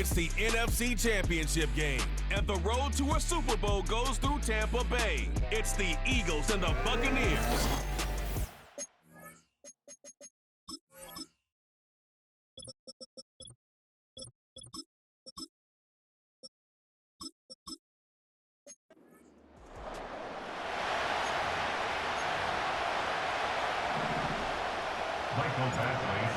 It's the NFC Championship game, and the road to a Super Bowl goes through Tampa Bay. It's the Eagles and the Buccaneers.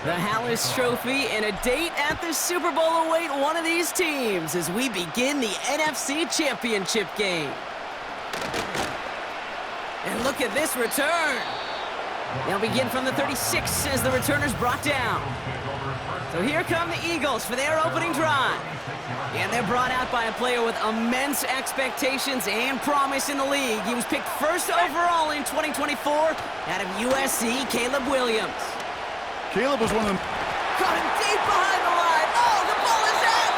The Hallis Trophy and a date at the Super Bowl await one of these teams as we begin the NFC Championship game. And look at this return. They'll begin from the 36 as the returner's brought down. So here come the Eagles for their opening drive. And they're brought out by a player with immense expectations and promise in the league. He was picked first overall in 2024 out of USC, Caleb Williams. Caleb was one of them. Caught him deep behind the line. Oh, the ball is out!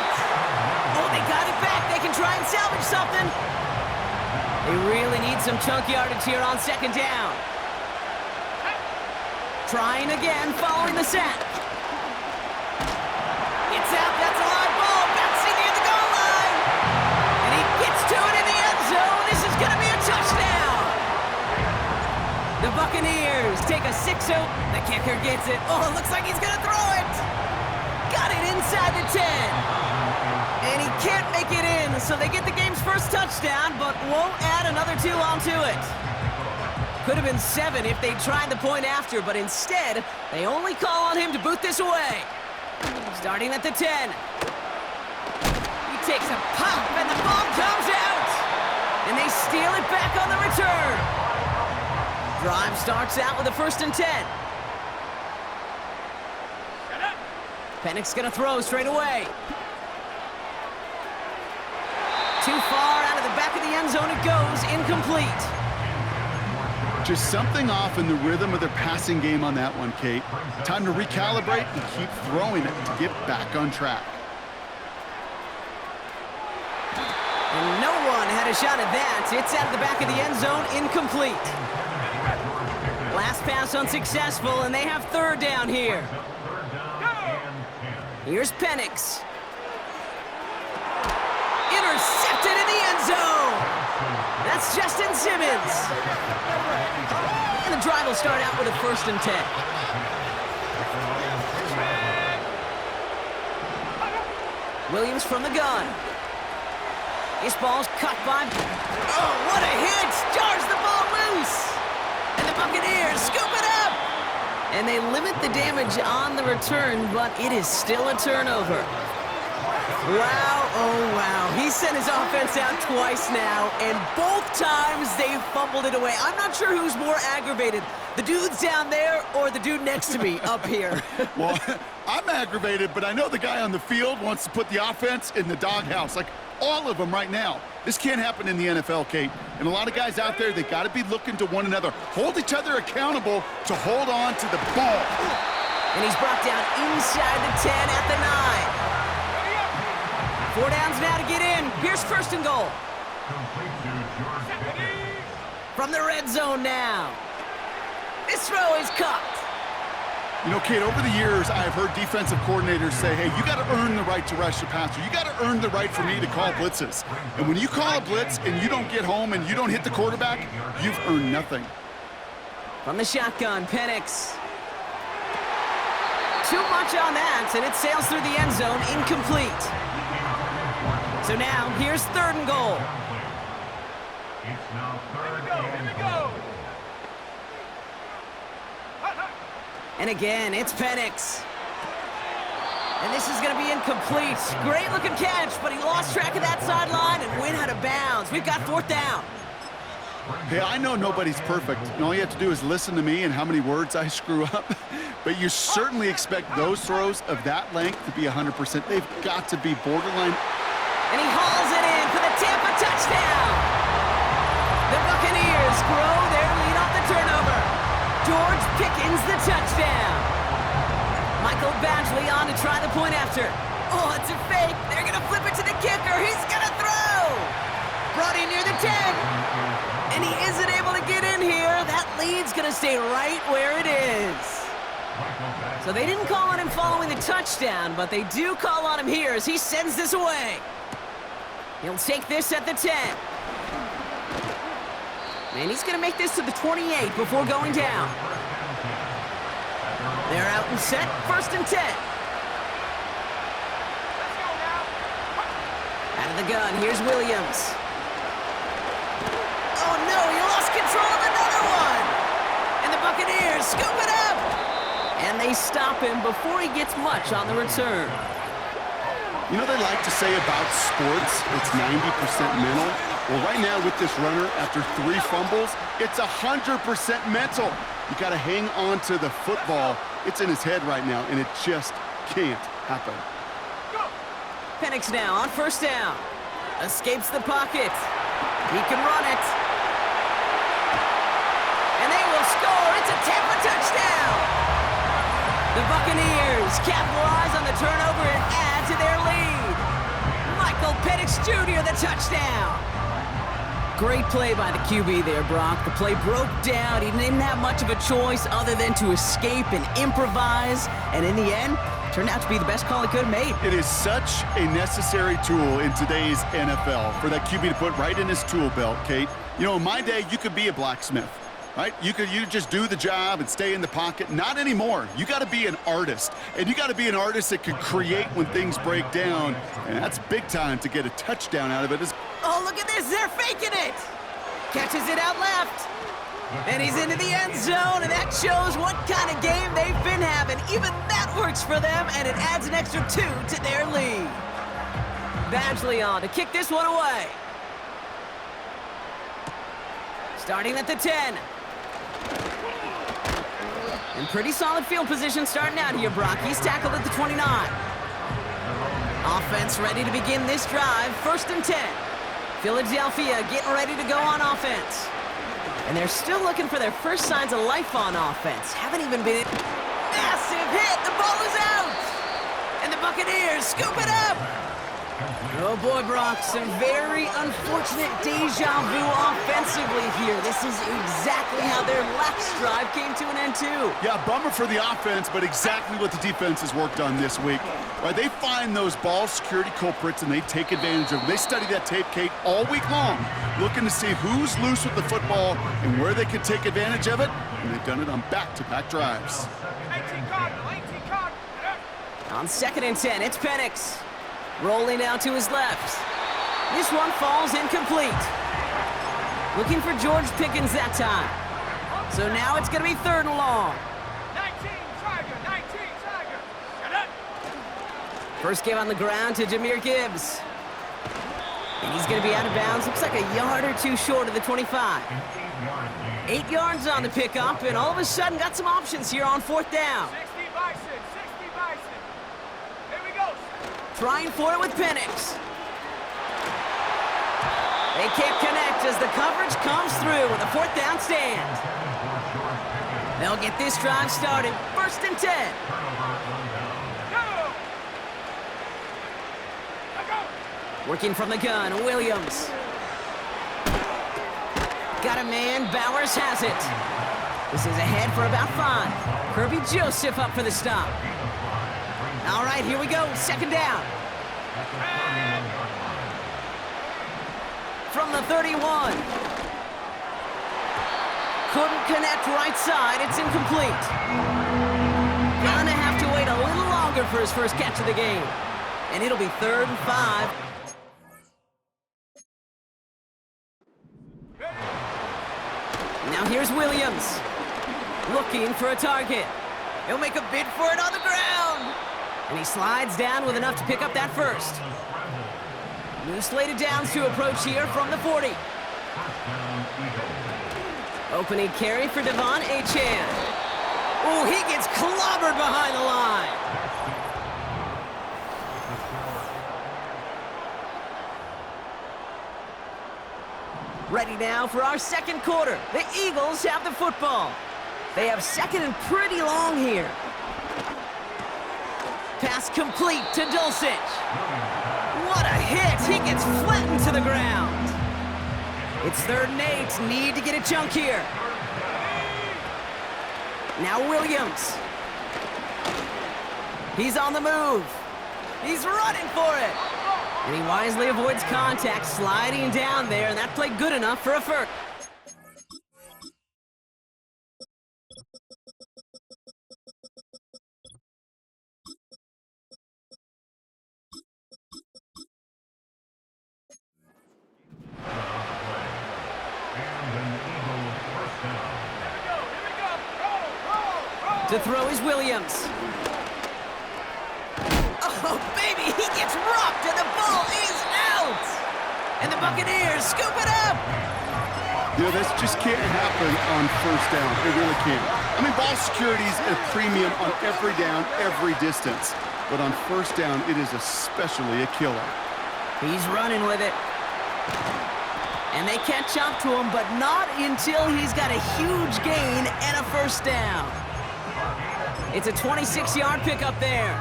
Oh, they got it back. They can try and salvage something. They really need some chunk yardage here on second down. Trying again, following the sack. It's out. That's a live ball. Bouncing near the goal line. And he gets to it in the end zone. This is going to be a touchdown. The Buccaneers take a 6-0. The kicker gets it. Oh, it looks like he's going to throw it. Got it inside the 10. And he can't make it in, so they get the game's first touchdown, but won't add another 2 onto it. Could have been 7 if they tried the point after, but instead, they only call on him to boot this away. Starting at the 10. He takes a pop, and the ball comes out. And they steal it back on the return. Drive starts out with a 1st and 10. Penix gonna throw straight away. Too far out of the back of the end zone it goes, incomplete. Just something off in the rhythm of their passing game on that one, Kate. Time to recalibrate and keep throwing it to get back on track. And no one had a shot at that. It's out of the back of the end zone, incomplete. Last pass unsuccessful, and they have 3rd down here. Here's Penix. Intercepted in the end zone. That's Justin Simmons. And the drive will start out with a 1st and 10. Williams from the gun. This ball's cut by... Oh, what a hit! Jars the ball loose! And the Buccaneers scoop it up! And they limit the damage on the return, but it is still a turnover. Wow, oh wow. He sent his offense out twice now, and both times they fumbled it away. I'm not sure who's more aggravated, the dudes down there or the dude next to me up here. Well, I'm aggravated, but I know the guy on the field wants to put the offense in the doghouse, like all of them right now. This can't happen in the NFL, Kate. And a lot of guys out there, they got to be looking to one another, hold each other accountable to hold on to the ball. And he's brought down inside the 10 at the 9. 4 downs now to get in. Here's 1st and goal. From the red zone now. This throw is caught. You know, Kate, over the years, I've heard defensive coordinators say, hey, you got to earn the right to rush the passer. You got to earn the right for me to call blitzes. And when you call a blitz and you don't get home and you don't hit the quarterback, you've earned nothing. From the shotgun, Penix. Too much on that, and it sails through the end zone, incomplete. So now, here's 3rd and goal. It's now 3rd and goal. And again, it's Penix. And this is going to be incomplete. Great looking catch, but he lost track of that sideline and went out of bounds. We've got 4th down. Hey, I know nobody's perfect. And all you have to do is listen to me and how many words I screw up. But you certainly expect those throws of that length to be 100%. They've got to be borderline. And he hauls it in for the Tampa touchdown. The Buccaneers grow their lead off the turnover. George Pickens the touchdown. Michael Badgley on to try the point after. Oh, it's a fake. They're going to flip it to the kicker. He's going to throw. Brought in near the 10. And he isn't able to get in here. That lead's going to stay right where it is. So they didn't call on him following the touchdown, but they do call on him here as he sends this away. He'll take this at the 10. And he's going to make this to the 28 before going down. They're out and set, 1st and 10. Out of the gun, here's Williams. Oh no, he lost control of another one! And the Buccaneers scoop it up! And they stop him before he gets much on the return. You know they like to say about sports, it's 90% mental. Well, right now with this runner, after 3 fumbles, it's 100% mental. You got to hang on to the football. It's in his head right now, and it just can't happen. Penix now on 1st down. Escapes the pocket. He can run it. And they will score. It's a Tampa touchdown. The Buccaneers capitalize on the turnover and add to their lead. Michael Penix Jr. the touchdown. Great play by the QB there, Brock. The play broke down. He didn't have much of a choice other than to escape and improvise. And in the end, turned out to be the best call he could have made. It is such a necessary tool in today's NFL for that QB to put right in his tool belt, Kate. You know, in my day, you could be a blacksmith, right? You just do the job and stay in the pocket. Not anymore. You got to be an artist, and you got to be an artist that can create when things break down, and that's big time to get a touchdown out of it. Oh, look at this. They're faking it. Catches it out left. And he's into the end zone, and that shows what kind of game they've been having. Even that works for them, and it adds an extra 2 to their lead. Badgley on to kick this one away. Starting at the 10. And pretty solid field position starting out here, Brock. He's tackled at the 29. Offense ready to begin this drive. 1st and 10. Philadelphia getting ready to go on offense. And they're still looking for their first signs of life on offense. Haven't even been in. Massive hit! The ball is out! And the Buccaneers scoop it up! Oh boy, Brock, some very unfortunate deja vu offensively here. This is exactly how their last drive came to an end too. Yeah, bummer for the offense, but exactly what the defense has worked on this week. Right, they find those ball security culprits and they take advantage of them. They study that tape, Kate, all week long, looking to see who's loose with the football and where they can take advantage of it, and they've done it on back-to-back drives. On 2nd and 10, it's Penix. Rolling out to his left. This one falls incomplete. Looking for George Pickens that time. So now it's going to be 3rd and long. 19 Tiger. Shut up. First give on the ground to Jahmyr Gibbs. And he's going to be out of bounds. Looks like a yard or 2 short of the 25. 8 yards on the pickup, and all of a sudden got some options here on 4th down. 60 Bison. Here we go. Trying for it with Penix. They can't connect as the coverage comes through with a 4th down stand. They'll get this drive started. 1st and 10. Working from the gun, Williams. Got a man, Bowers has it. This is ahead for about 5. Kirby Joseph up for the stop. All right, here we go, 2nd down. From the 31. Couldn't connect right side, it's incomplete. Gonna have to wait a little longer for his first catch of the game. And it'll be 3rd and 5. Now here's Williams. Looking for a target. He'll make a bid for it on the ground. And he slides down with enough to pick up that first. New slated downs to approach here from the 40. Opening carry for Devon Achane. Oh, he gets clobbered behind the line. Ready now for our 2nd quarter. The Eagles have the football. They have 2nd and pretty long here. Pass complete to Dulcich. What a hit! He gets flattened to the ground. It's 3rd and 8. Need to get a chunk here. Now Williams. He's on the move. He's running for it. And he wisely avoids contact, sliding down there, and that played good enough for a first. To throw is Williams. Oh, baby, he gets rocked and the ball is out. And the Buccaneers scoop it up. You know, this just can't happen on first down. It really can't. I mean, ball security is a premium on every down, every distance. But on first down, it is especially a killer. He's running with it. And they catch up to him, but not until he's got a huge gain and a first down. It's a 26-yard pickup there.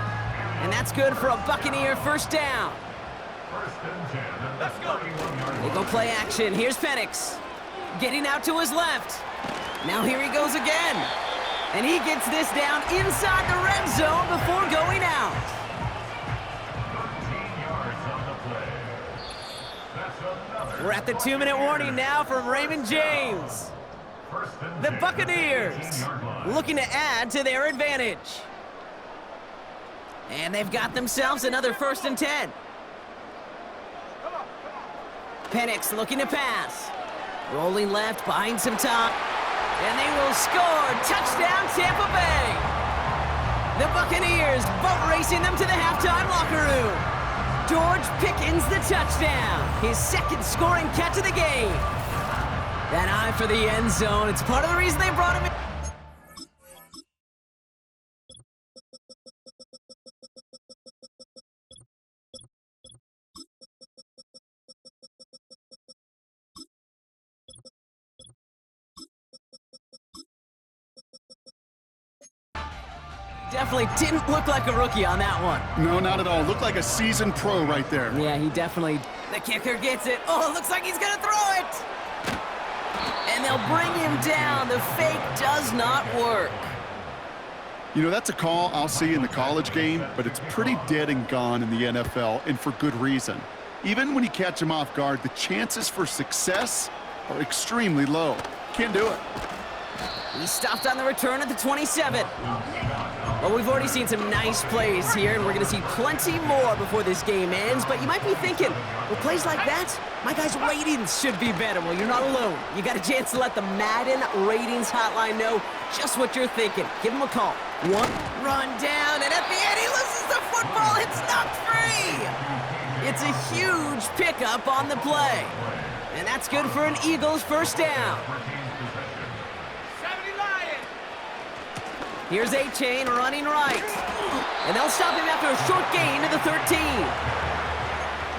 And that's good for a Buccaneer first down. Let's go. They go play action. Here's Penix. Getting out to his left. Now here he goes again. And he gets this down inside the red zone before going out. 13 yards on the play. That's another. We're at the 2-minute warning now from Raymond James. The Buccaneers looking to add to their advantage. And they've got themselves another 1st and 10. Penix looking to pass. Rolling left, buying some time. And they will score. Touchdown, Tampa Bay. The Buccaneers boat racing them to the halftime locker room. George Pickens the touchdown. His 2nd scoring catch of the game. That eye for the end zone. It's part of the reason they brought him in. Definitely didn't look like a rookie on that one. No, not at all. Looked like a seasoned pro right there. Yeah, he definitely... The kicker gets it. Oh, it looks like he's going to throw it. And they'll bring him down. The fake does not work. You know, that's a call I'll see in the college game, but it's pretty dead and gone in the NFL, and for good reason. Even when you catch him off guard, the chances for success are extremely low. Can't do it. He stopped on the return at the 27. Well, we've already seen some nice plays here, and we're going to see plenty more before this game ends. But you might be thinking, well, plays like that, my guys' ratings should be better. Well, you're not alone. You got a chance to let the Madden ratings hotline know just what you're thinking. Give them a call. One run down, and at the end, he loses the football. It's knocked free. It's a huge pickup on the play. And that's good for an Eagles first down. Here's A-Chain running right. And they'll stop him after a short gain to the 13.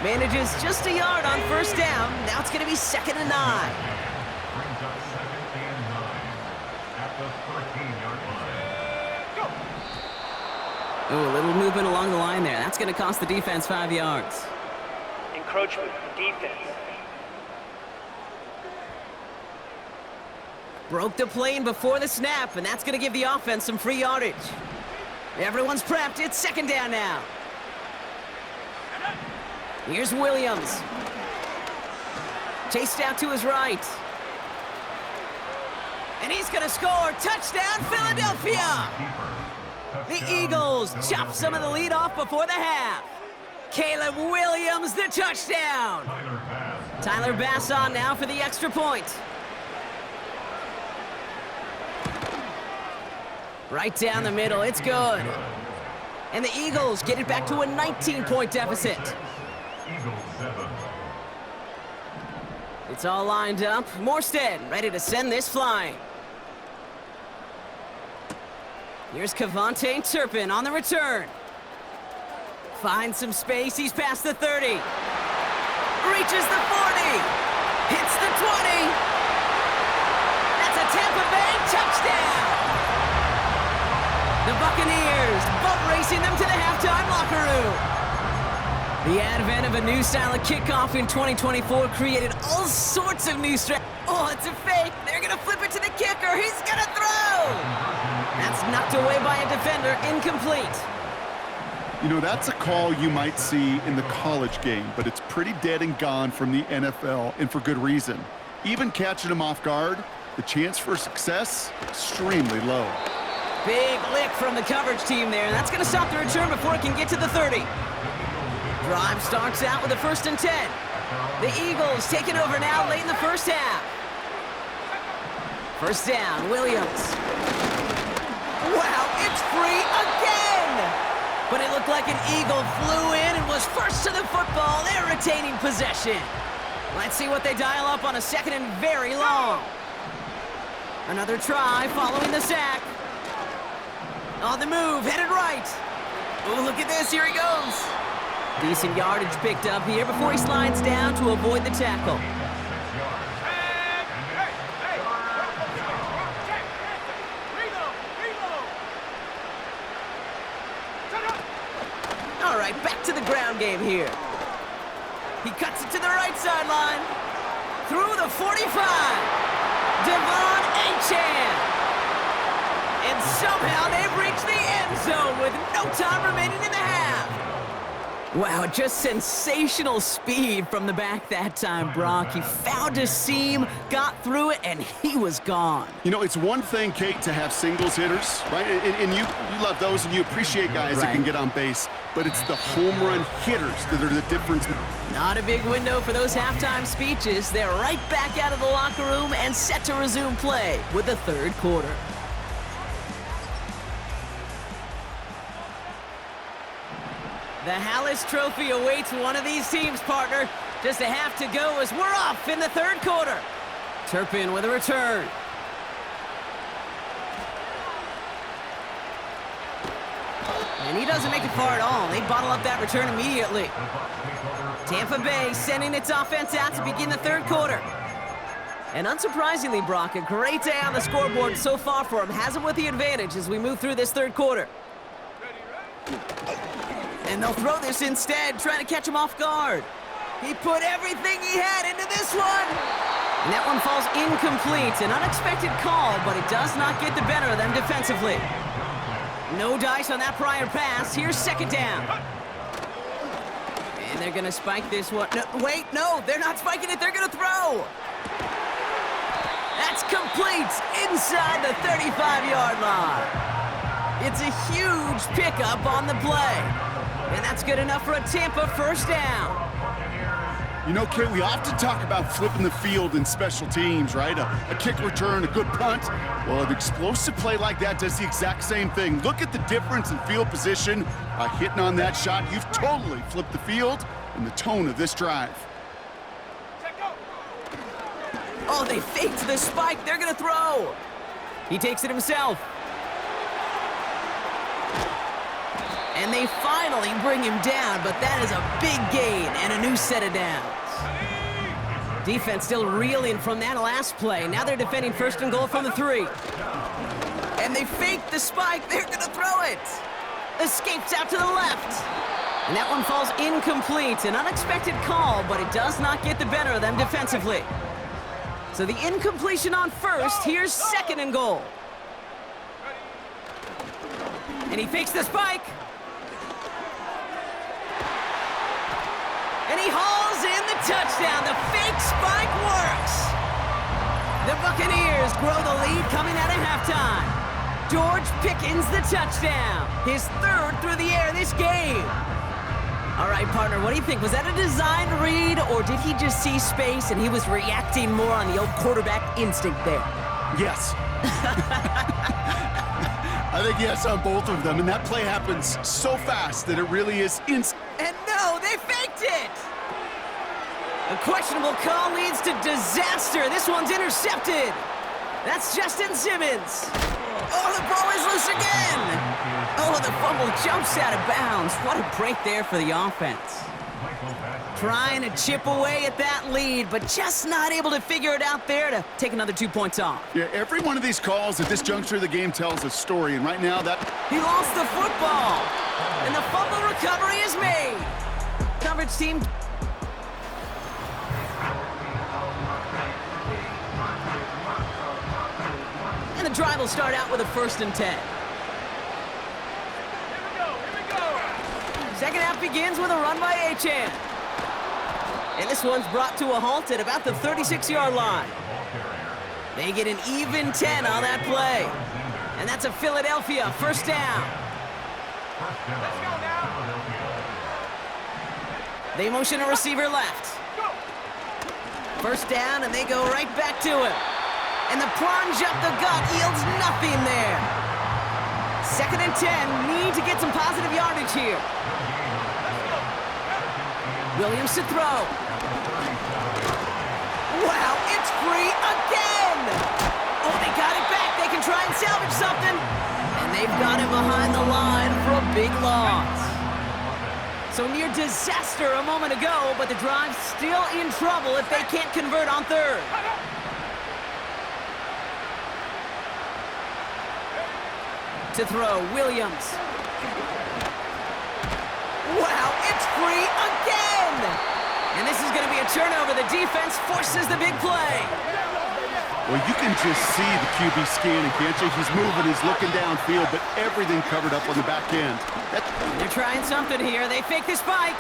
Manages just a yard on first down. Now it's going to be 2nd and 9. Brings up 2nd and 9 at the 13-yard line. Ooh, a little movement along the line there. That's going to cost the defense 5 yards. Encroachment, defense. Broke the plane before the snap, and that's going to give the offense some free yardage. Everyone's prepped. It's 2nd down now. Here's Williams. Chased out to his right. And he's going to score. Touchdown, Philadelphia! The Eagles chop some of the lead off before the half. Caleb Williams, the touchdown. Tyler Bass on now for the extra point. Right down the middle, it's good. And the Eagles get it back to a 19-point deficit. Eagles 7. It's all lined up. Morstead ready to send this flying. Here's Kevontae Turpin on the return. Finds some space, he's past the 30. Reaches the 40. Hits the 20. That's a Tampa Bay touchdown. The Buccaneers boat racing them to the halftime locker room. The advent of a new style of kickoff in 2024 created all sorts of new strategies. Oh, it's a fake. They're going to flip it to the kicker. He's going to throw. That's knocked away by a defender. Incomplete. You know, that's a call you might see in the college game, but it's pretty dead and gone from the NFL, and for good reason. Even catching him off guard, the chance for success, extremely low. Big lick from the coverage team there, and that's going to stop the return before it can get to the 30. Drive starts out with a 1st and 10. The Eagles taking over now late in the first half. First down, Williams. Wow, it's free again! But it looked like an Eagle flew in and was first to the football. They're retaining possession. Let's see what they dial up on a 2nd and very long. Another try following the sack. On the move, headed right. Oh, look at this, here he goes. Decent yardage picked up here before he slides down to avoid the tackle. All right, back to the ground game here. He cuts it to the right sideline. Through the 45. Devon Achane. And somehow they've reached the end zone with no time remaining in the half. Wow, just sensational speed from the back that time, Brock. He found a seam, got through it, and he was gone. You know, it's one thing, Kate, to have singles hitters, right? And you love those, and you appreciate guys that can get on base. But it's the home run hitters that are the difference. Not a big window for those halftime speeches. They're right back out of the locker room and set to resume play with the 3rd quarter. The Hallis Trophy awaits one of these teams, partner. Just a half to go as we're off in the 3rd quarter. Turpin with a return. And he doesn't make it far at all. They bottle up that return immediately. Tampa Bay sending its offense out to begin the 3rd quarter. And unsurprisingly, Brock, a great day on the scoreboard so far for him. Has him with the advantage as we move through this 3rd quarter. And they'll throw this instead, trying to catch him off guard. He put everything he had into this one. And that one falls incomplete. An unexpected call, but it does not get the better of them defensively. No dice on that prior pass. Here's 2nd down. And they're going to spike this one. No, wait, no, they're not spiking it. They're going to throw. That's complete inside the 35-yard line. It's a huge pickup on the play. And that's good enough for a Tampa 1st down. You know, Kate, we often talk about flipping the field in special teams, right? A kick return, a good punt. Well, an explosive play like that does the exact same thing. Look at the difference in field position. Hitting on that shot, you've totally flipped the field and the tone of this drive. Oh, they faked the spike. They're going to throw. He takes it himself. And they finally bring him down, but that is a big gain and a new set of downs. Defense still reeling from that last play. Now they're defending 1st and goal from the 3. And they faked the spike. They're going to throw it. Escapes out to the left. And that one falls incomplete. An unexpected call, but it does not get the better of them defensively. So the incompletion on 1st. Here's 2nd and goal. And he fakes the spike. And he hauls in the touchdown. The fake spike works. The Buccaneers grow the lead coming out of halftime. George Pickens the touchdown. His 3rd through the air this game. All right, partner, what do you think? Was that a design read, or did he just see space and he was reacting more on the old quarterback instinct there? Yes. I think yes on both of them, and that play happens so fast that it really is instant. And no, they faked it! A questionable call leads to disaster. This one's intercepted. That's Justin Simmons. Oh, the ball is loose again. Oh, the fumble jumps out of bounds. What a break there for the offense. Trying to chip away at that lead, but just not able to figure it out there to take another 2 points off. Yeah, every one of these calls at this juncture of the game tells a story, and right now that... He lost the football, and the fumble recovery is made. Coverage team. And the drive will start out with a 1st and 10. Here we go. Second half begins with a run by Achane. And this one's brought to a halt at about the 36-yard line. They get an even 10 on that play. And that's a Philadelphia first down. Let's go now. They motion a receiver left. First down, and they go right back to him. And the plunge up the gut yields nothing there. Second and 10, need to get some positive yardage here. Williams to throw. Wow, it's free again! Oh, they got it back. They can try and salvage something. And they've got him behind the line for a big loss. So near disaster a moment ago, but the drive's still in trouble if they can't convert on third. To throw, Williams. Wow, it's free again! And this is going to be a turnover. The defense forces the big play. Well, you can just see the QB scanning, can't you? He's moving, he's looking downfield, but everything covered up on the back end. They're trying something here. They fake the spike.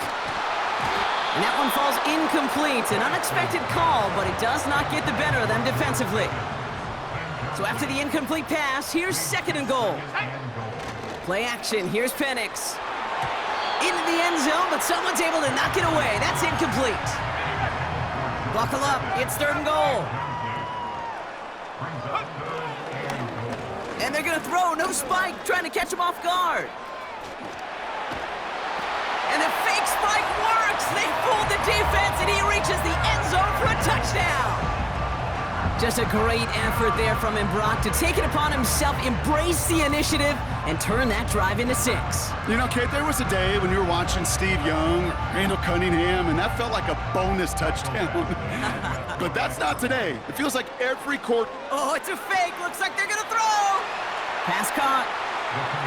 And that one falls incomplete. An unexpected call, but it does not get the better of them defensively. So after the incomplete pass, here's second and goal. Play action. Here's Penix. Into the end zone, but someone's able to knock it away. That's incomplete. Buckle up. It's third and goal. And they're going to throw. No spike. Trying to catch him off guard. And the fake spike works. They fooled the defense, and he reaches the end zone for a touchdown. Just a great effort there from him, Brock, to take it upon himself, embrace the initiative, and turn that drive into 6. You know, Kate, there was a day when you were watching Steve Young, Randall Cunningham, and that felt like a bonus touchdown. But that's not today. It feels like every quarter. Oh, it's a fake. Looks like they're going to throw. Pass caught.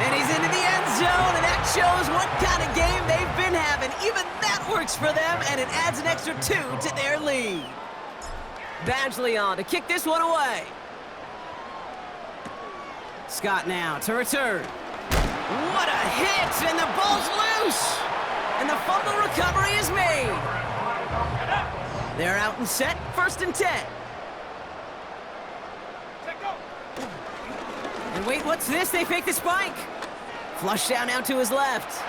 And he's into the end zone, and that shows what kind of game they've been having. Even that works for them, and it adds an extra 2 to their lead. Badgley on to kick this one away. Scott now to return. What a hit, and the ball's loose. And the fumble recovery is made. They're out and set, first and 10. And wait, what's this? They fake the spike. Flush down out to his left.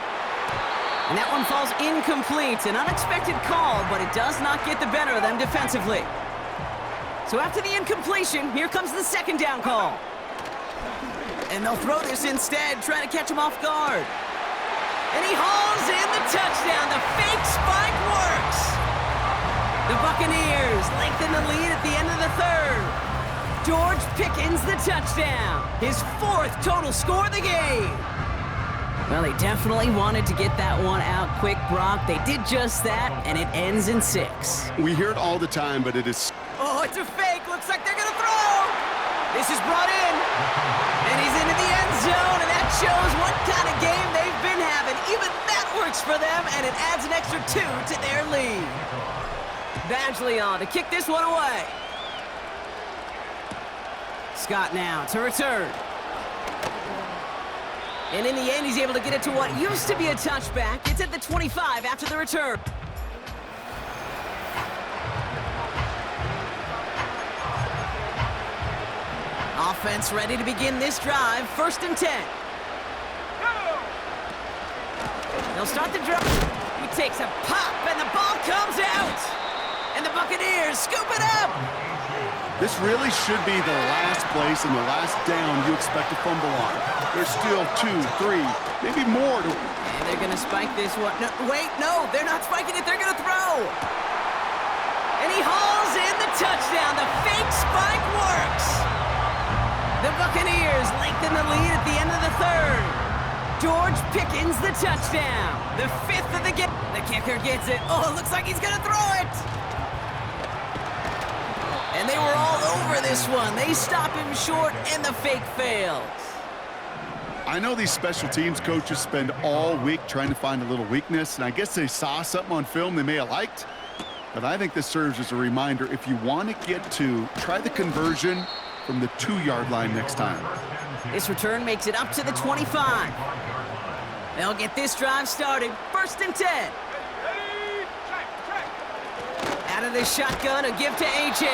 And that one falls incomplete. An unexpected call, but it does not get the better of them defensively. So after the incompletion, here comes the second down call. And they'll throw this instead, trying to catch him off guard. And he hauls in the touchdown. The fake spike works. The Buccaneers lengthen the lead at the end of the third. George Pickens the touchdown. His 4th total score of the game. Well, they definitely wanted to get that one out quick, Brock. They did just that, and it ends in 6. We hear it all the time, but it is... Oh, it's a fake. Looks like they're going to throw. This is brought in. And he's into the end zone, and that shows what kind of game they've been having. Even that works for them, and it adds an extra 2 to their lead. Badgley on to kick this one away. Scott now to return. And in the end, he's able to get it to what used to be a touchback. It's at the 25 after the return. Offense ready to begin this drive. First and 10. They'll start the drive. He takes a pop, and the ball comes out. And the Buccaneers scoop it up. This really should be the last place and the last down you expect to fumble on. There's still 2, 3, maybe more to... And they're going to spike this one. No, wait, no, they're not spiking it. They're going to throw. And he hauls in the touchdown. The fake spike works. The Buccaneers lengthen the lead at the end of the third. George Pickens the touchdown. The 5th of the game. The kicker gets it. Oh, it looks like he's going to throw it. And they were all over this one. They stop him short, and the fake fails. I know these special teams coaches spend all week trying to find a little weakness, and I guess they saw something on film they may have liked. But I think this serves as a reminder, if you want to get 2, try the conversion from the 2-yard line next time. This return makes it up to the 25. They'll get this drive started. 1st and 10. Ready, check. Out of the shotgun, a give to A.J.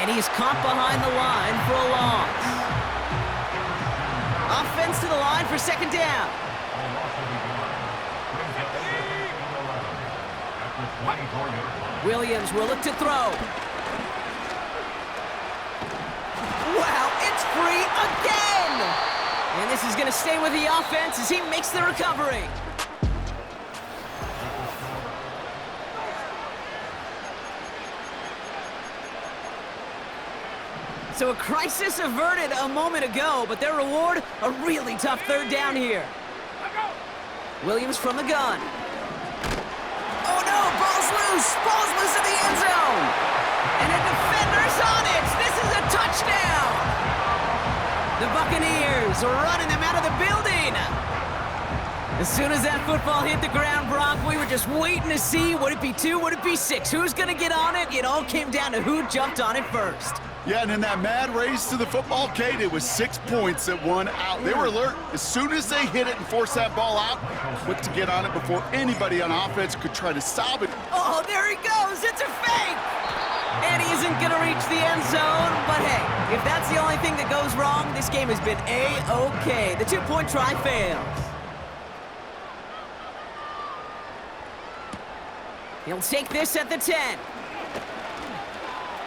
And he's caught behind the line for a loss. Offense to the line for 2nd down. Williams will look to throw. Wow, it's free again! And this is going to stay with the offense as he makes the recovery. So a crisis averted a moment ago, but their reward, a really tough 3rd down here. Williams from the gun. Oh no, ball's loose in the end zone. And a defender's on it. This is a touchdown. The Buccaneers are running them out of the building. As soon as that football hit the ground, Brock, we were just waiting to see, would it be 2, would it be 6? Who's gonna get on it? It all came down to who jumped on it first. Yeah, and in that mad race to the football, Kate, it was 6 points at 1 out. They were alert. As soon as they hit it and forced that ball out, quick to get on it before anybody on offense could try to stop it. Oh, there he goes. It's a fake. And he isn't going to reach the end zone. But hey, if that's the only thing that goes wrong, this game has been A-OK. The 2-point try fails. He'll take this at the 10.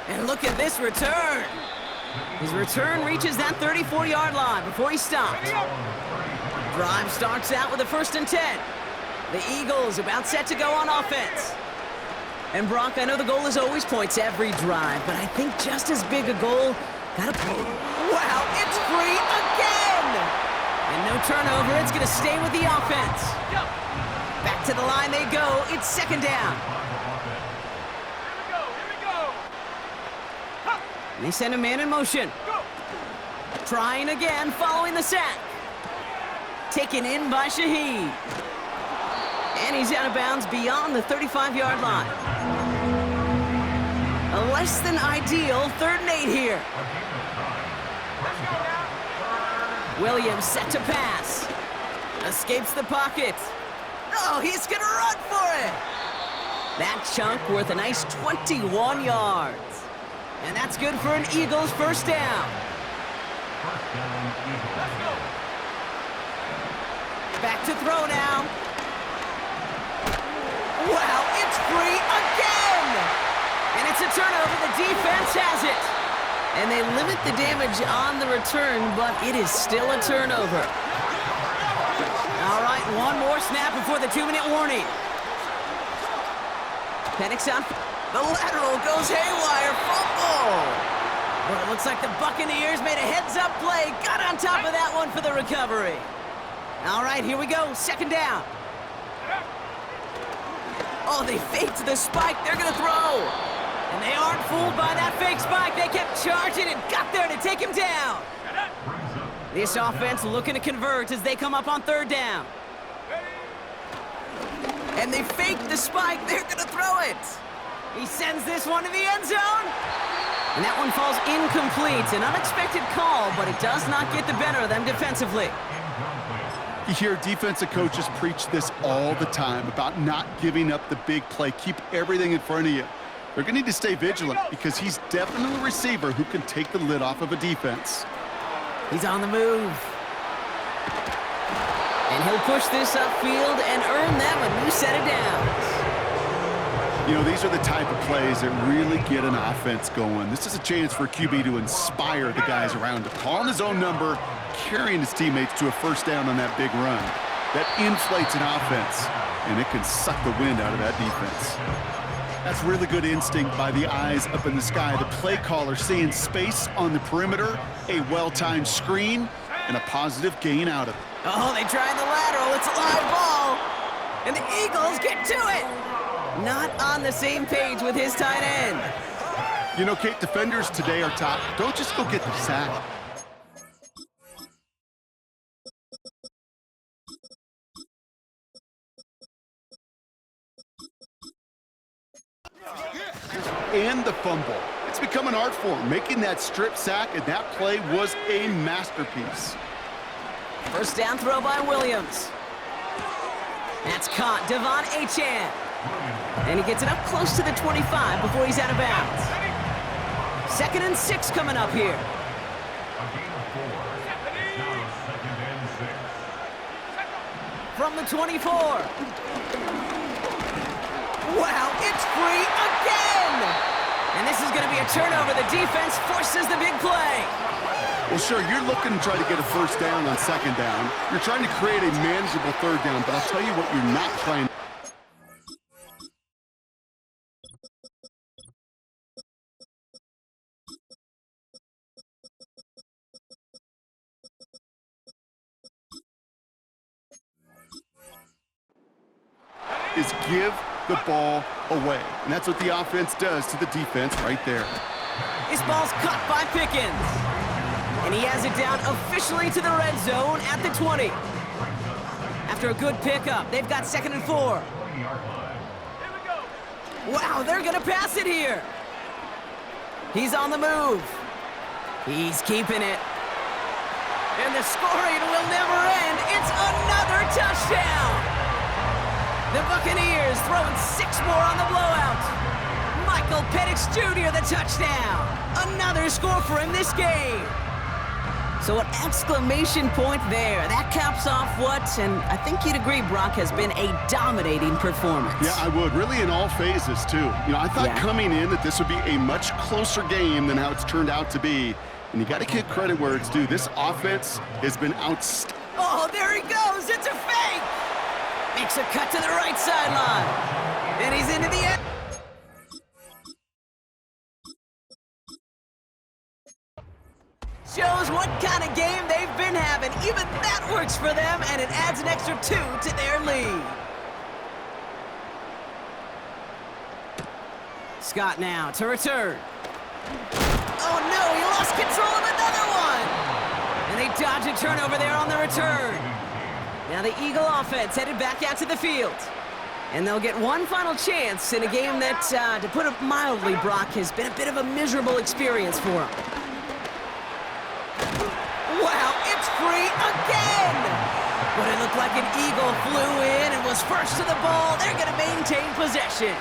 And look at this return. His return reaches that 34-yard line before he stops. Drive starts out with a 1st and 10. The Eagles about set to go on offense. And Brock, I know the goal is always points every drive, but I think just as big a goal, gotta play. Wow, it's free again! And no turnover, it's gonna stay with the offense. Back to the line they go, it's 2nd down. They send a man in motion. Trying again, following the sack. Taken in by Shaheed. And he's out of bounds beyond the 35-yard line. A less than ideal 3rd and 8 here. Williams set to pass. Escapes the pocket. Oh, he's gonna run for it. That chunk worth a nice 21 yards. And that's good for an Eagles 1st down. Back to throw now. Wow, it's free again! And it's a turnover. The defense has it. And they limit the damage on the return, but it is still a turnover. All right, one more snap before the 2-minute warning. Penix out. The lateral goes haywire. Fumble! But it looks like the Buccaneers made a heads-up play. Got on top of that one for the recovery. All right, here we go. 2nd down. Oh, they faked the spike. They're going to throw. And they aren't fooled by that fake spike. They kept charging and got there to take him down. This offense looking to convert as they come up on 3rd down. And they faked the spike. They're going to throw it. He sends this one to the end zone. And that one falls incomplete. An unexpected call, but it does not get the better of them defensively. You hear defensive coaches preach this all the time about not giving up the big play. Keep everything in front of you. They're going to need to stay vigilant because he's definitely a receiver who can take the lid off of a defense. He's on the move. And he'll push this upfield and earn them a new set of downs. You know, these are the type of plays that really get an offense going. This is a chance for QB to inspire the guys around him. Calling his own number, carrying his teammates to a 1st down on that big run. That inflates an offense, and it can suck the wind out of that defense. That's really good instinct by the eyes up in the sky. The play caller seeing space on the perimeter, a well-timed screen, and a positive gain out of it. Oh, they tried the lateral. It's a live ball. And the Eagles get to it. Not on the same page with his tight end. You know, Kate, defenders today are top. Don't just go get the sack. And the fumble. It's become an art form. Making that strip sack, and that play was a masterpiece. 1st down throw by Williams. That's caught. Devon Achane. And he gets it up close to the 25 before he's out of bounds. 2nd and 6 coming up here. A gain of 4. It's now 2nd and 6. From the 24. Wow, it's free again! And this is going to be a turnover. The defense forces the big play. Well, sure, you're looking to try to get a first down on 2nd down. You're trying to create a manageable 3rd down, but I'll tell you what you're not trying. Is give the ball away. And that's what the offense does to the defense right there. This ball's caught by Pickens. And he has it down officially to the red zone at the 20. After a good pickup, they've got 2nd and 4. Wow, they're going to pass it here. He's on the move. He's keeping it. And the scoring will never end. It's another touchdown. The Buccaneers throwing 6 more on the blowout. Michael Penix Jr. the touchdown. Another score for him this game. So an exclamation point there. That caps off what, and I think you'd agree, Brock, has been a dominating performance. Yeah, I would. Really in all phases, too. You know, I thought coming in that this would be a much closer game than how it's turned out to be. And you got to give credit where it's due. This offense has been outstanding. Oh, there he goes. It's a fake. Makes a cut to the right sideline. And he's into the end. Shows what kind of game they've been having. Even that works for them, and it adds an extra 2 to their lead. Scott now to return. Oh no, he lost control of another one. And they dodge a turnover there on the return. Now the Eagle offense headed back out to the field. And they'll get one final chance in a game that, to put it mildly, Brock, has been a bit of a miserable experience for them. Wow, it's free again! But it looked like an Eagle flew in and was first to the ball. They're going to maintain possession.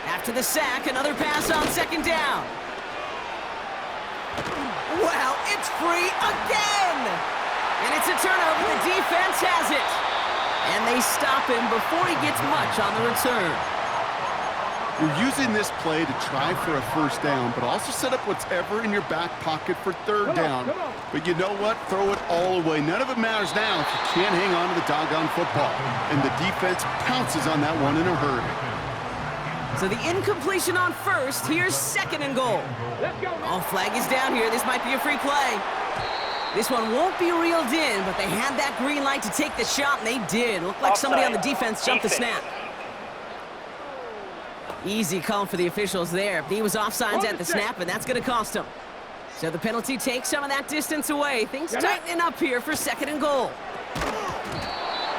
After the sack, another pass on 2nd down. Wow, it's free again! And it's a turnover. The defense has it. And they stop him before he gets much on the return. You're using this play to try for a first down, but also set up whatever in your back pocket for 3rd down. But you know what? Throw it all away. None of it matters now if you can't hang on to the doggone football. And the defense pounces on that one in a hurry. So the incompletion on 1st. Here's 2nd and goal. Oh, flag is down here. This might be a free play. This one won't be reeled in, but they had that green light to take the shot, and they did. Looked like somebody on the defense jumped the snap. Easy call for the officials there. He was offsides at the snap, and that's going to cost him. So the penalty takes some of that distance away. Things tightening up here for 2nd and goal.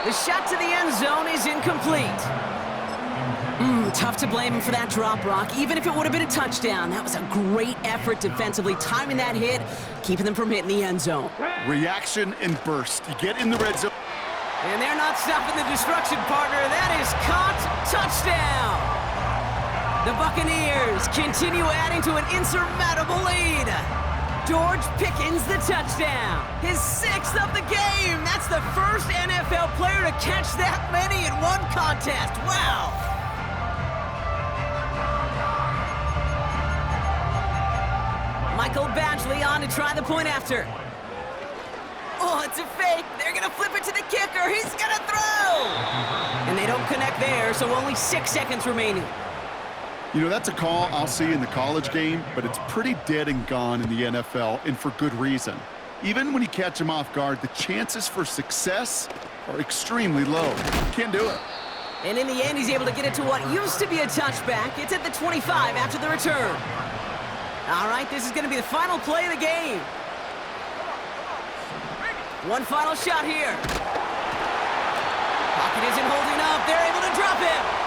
The shot to the end zone is incomplete. Tough to blame him for that drop, Brock. Even if it would have been a touchdown, that was a great effort defensively, timing that hit, keeping them from hitting the end zone. Reaction and burst. You get in the red zone. And they're not stopping the destruction, partner. That is caught. Touchdown. The Buccaneers continue adding to an insurmountable lead. George Pickens the touchdown. His 6th of the game. That's the first NFL player to catch that many in one contest. Wow. Michael Badgley on to try the point after. Oh, it's a fake. They're going to flip it to the kicker. He's going to throw. And they don't connect there, so only 6 seconds remaining. You know, that's a call I'll see in the college game, but it's pretty dead and gone in the NFL, and for good reason. Even when you catch him off guard, the chances for success are extremely low. Can't do it. And in the end, he's able to get it to what used to be a touchback. It's at the 25 after the return. All right, this is going to be the final play of the game. One final shot here. Pocket isn't holding up. They're able to drop him.